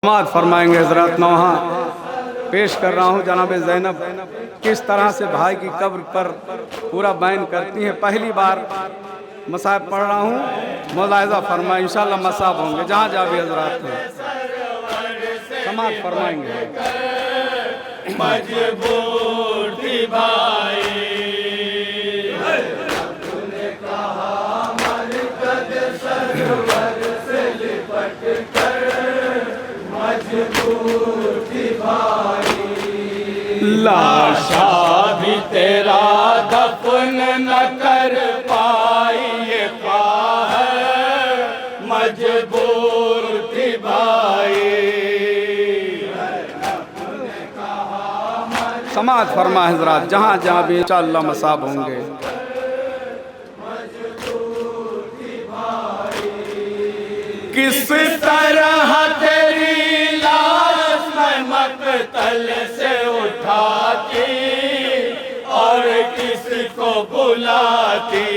समाअत फरमाएंगे हजरत। मैं वहाँ पेश कर रहा हूँ जनाब ज़ैनब किस तरह से भाई की कब्र पर पूरा बयान करती हैं। पहली बार मसाहब पढ़ रहा हूँ, मुलाहिज़ा फरमाएं, इंशाअल्लाह मसाहब होंगे जहाँ जहाँ भी हजरत हैं। समाअत फरमाएंगे। मजबूर थी भाई लाशा भी तेरा दफन न कर पाई, ये है मजबूर थी भाई। समाअत फरमा हजरत जहाँ जहाँ भी इंशाअल्लाह मसाहब होंगे। किस तरह तेरी लाश मैं मकतल से उठाती और किसको बुलाती,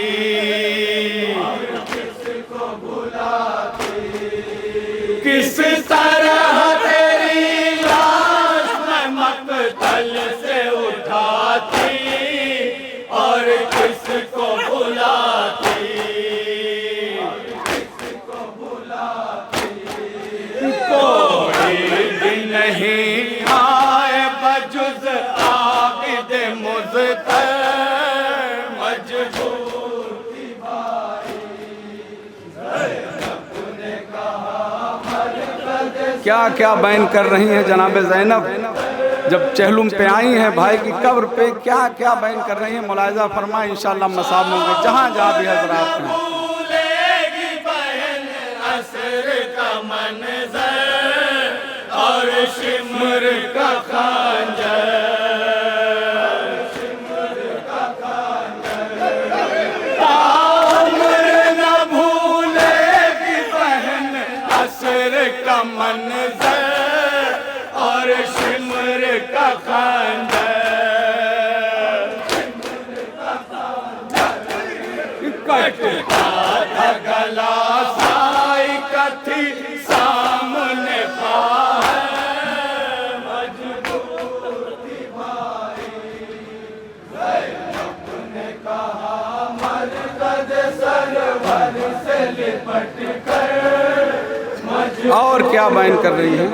किस तरह तेरी लाश मैं मकतल से उठाती और किसको बुलाती। कोई भी नहीं आए बजुज़ आबिद मुज़्तर, मजबूर थी भाई। क्या क्या बयान कर रही हैं जनाब ज़ैनब जब चहलुम पे आई हैं भाई की कब्र पे, क्या क्या बयान कर रही हैं। मुलाहिज़ा फरमाएं, इंशाअल्लाह मसाहब होंगे जहाँ जहाँ भी हजरत हैं। भूलेगी बहन असर का मंज़र और शिमर का खंजर, ताउम्र न भूलेगी बहन असर का मंज़र और शिमर का खंजर। कटता था गला साई कथी सामने पाए, मजबूर थी भाई। ने कहा मरकज़ सरवर से लिपट कर, और क्या बयान कर रही हैं।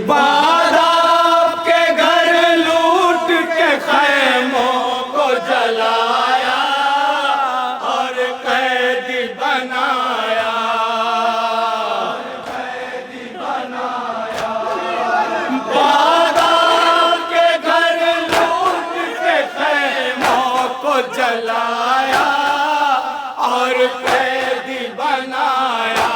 बारात के घर लूट के खैमों को जलाया और कैदी बनाया, बारात के घर लूट के खैमों को जलाया और कैदी बनाया।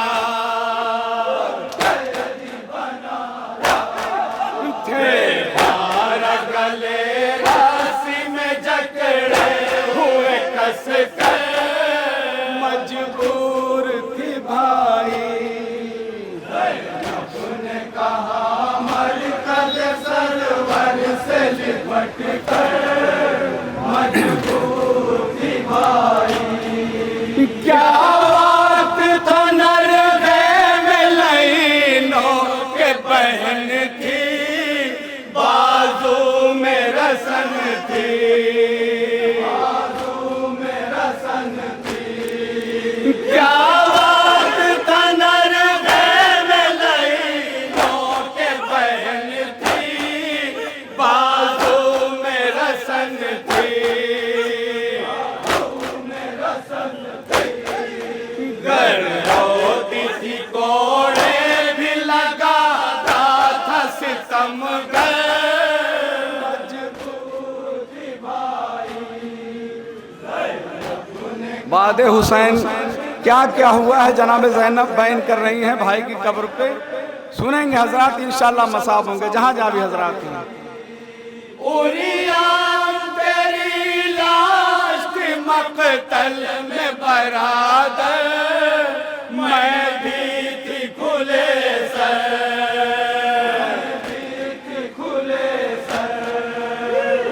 गले राशि में जकड़े हुए कस कर, मजबूर थी भाई। ने कहा मरकज़ सरवर से लिपट कर, मजबूर थी भाई। क्या बात था नरगे में लाइनों के बहन थी, बाजू में रसन थी, बाजू में रसन थी। क्या बात था नरगे में लाइनों के बहन थी, बाजू में रसन थी, बाजू में रसन थी। घर रोती थी कोड़े भी लगाता था सितमगर, बाद हुसैन क्या क्या हुआ है जनाब ज़ैनब बयान कर रही हैं भाई की कब्र पे। सुनेंगे हजरत, इंशाअल्लाह मसाहब होंगे जहाँ जहाँ भी हजरत हैं। उरियान तेरी लाश थी मकतल में बरादर, मैं भी थी खुले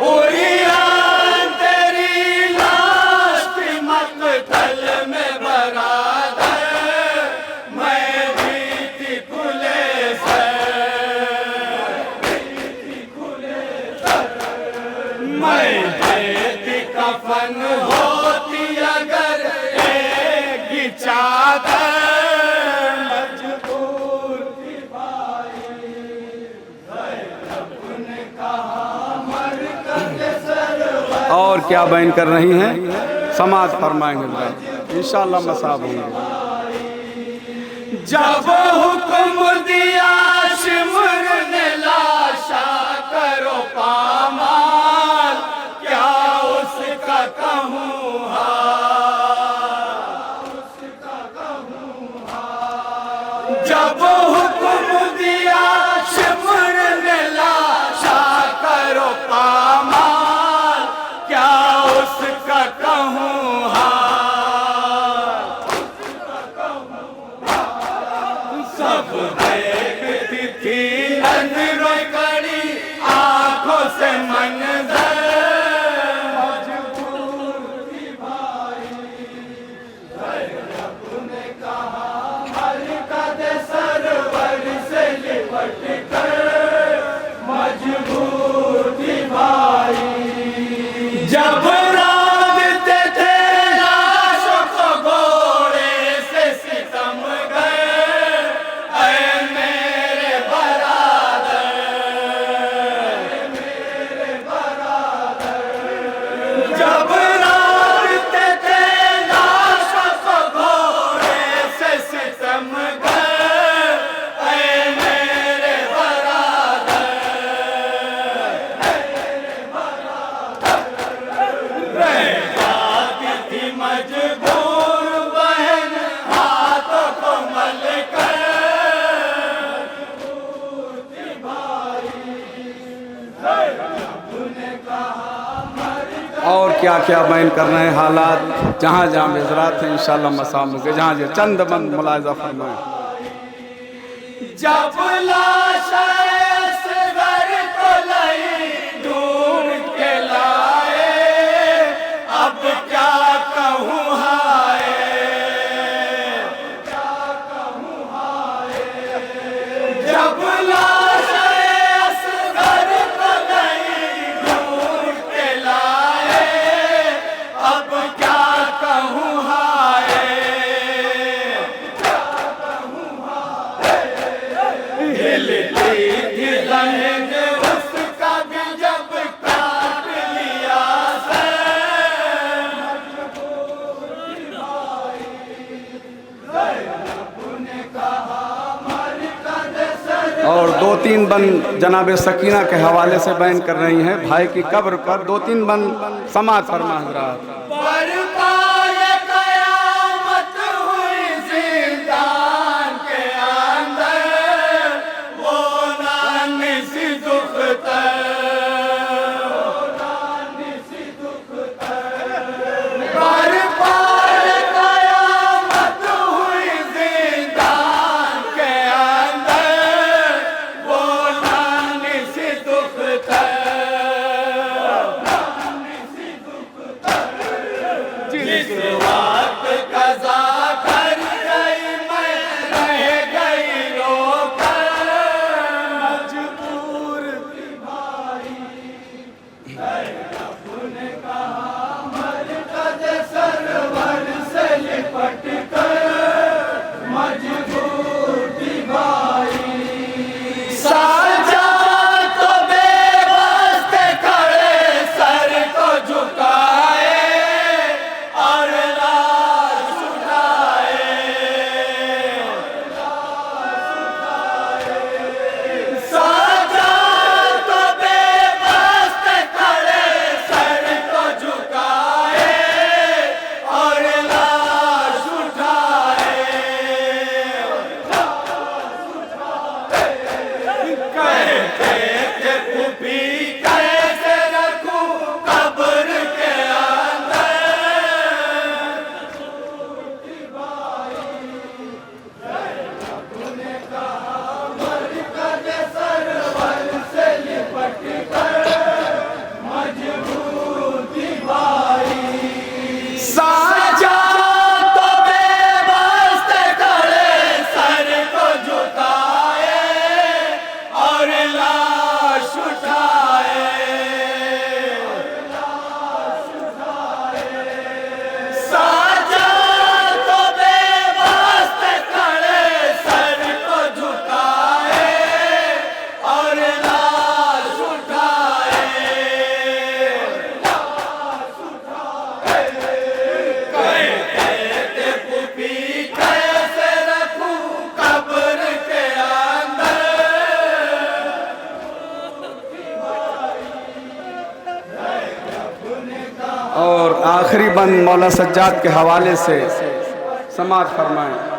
उरियान तेरी लाश थी मकतल में बरादर, मैं भी थी खुले बरादर मजबूर थी भाई ने कहा मरकत सरवर। और क्या बयान कर रही हैं, समाज फरमाएंगे इंशाअल्लाह मसाब होंगे। जब हुक्म दिया शिमर ने लाशा करो पामाल, क्या उसका कहूँ हाल, जब हुक्म दिया शिमर ने लाशा करो पामाल, क्या उसका कहूँ हाल। सब देखती थी नजरों कड़ी आंखों से मंजर मजबूर थी भाई रब ने कहा मरकत सरवर से लिपट कर मजबूर थी भाई। जब रांधते थे लाशों को घोड़े से सितम और क्या क्या बयान कर रहे हैं हालात, जहाँ जहाँ बेजरात हैं इंशाअल्लाह मसाम के, जहाँ जो चंद बंद मुलाजा फरमाएं। जब लाशा असगर को लाई ढूंढ के लाए, अब क्या कहूँ हाय, जब लाशा असगर को लाई ढूंढ के लाए, अब क्या कहूँ हाय। हिलती थी लहंग उसका भी जब काट लिया से ने कहा मरकत सरवर। और 2-3 बंद जनाब सकीना के हवाले से बयान कर रही हैं, भाई की कब्र पर 2-3 बंद समाज फरमा हजरात। बरपाए कयामत हुई जिंदान के अंदर, वो नानी सी दुखतर, बरपाए कयामत हुई जिंदान के अंदर, वो नानी सी दुखतर, जिस वक्त कज़ा कर गई मैं रह गई रोकर मजबूर थी भाई रब ने कहा मरकत सरवर से लिपट कर मजबूर थी भाई। साजा तो बेवास्ते खड़े सर को झुकाए और लाश उठाए, साजा तो बेवास्ते खड़े सर को झुकाए और लाश उठाए। कहते थे फूफी कैसे रखूं कब्र के अंदर, मरकत सरवर से लिपट कर मजबूर थी भाई। साजा तो बेवास्ते खड़े सर को झुकाए और लाश उठाए, आखिरी बंद मौला सज्जाद के हवाले से समाअत फरमाएं।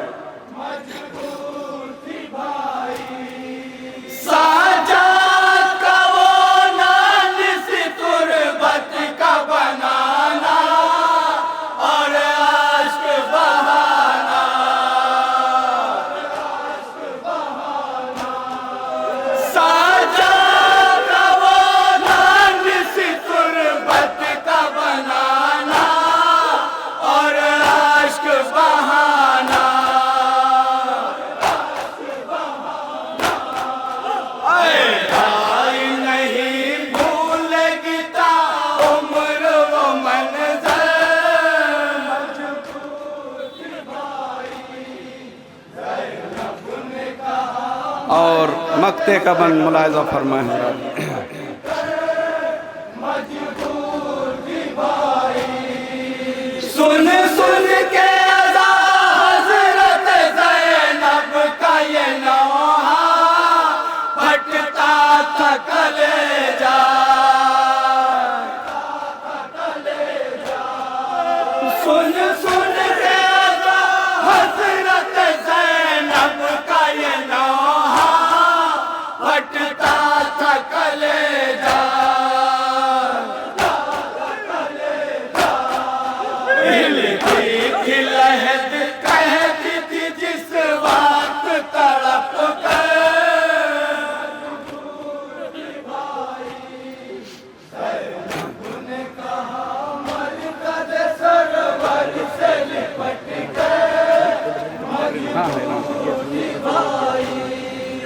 और मक्ते का बंद मुलायजा फरमाए। सुन सुन के अज़ा हज़रत ज़ैनब का ये नौहा फटता था कलेजा। सुन सुन के अज़ा हज़रत ज़ैनब का ये नौहा फटता था कलेजा। लहद कहती थी जिस वक्त तड़प कर, ने कहा मरकज़ सरवर से लिपट कर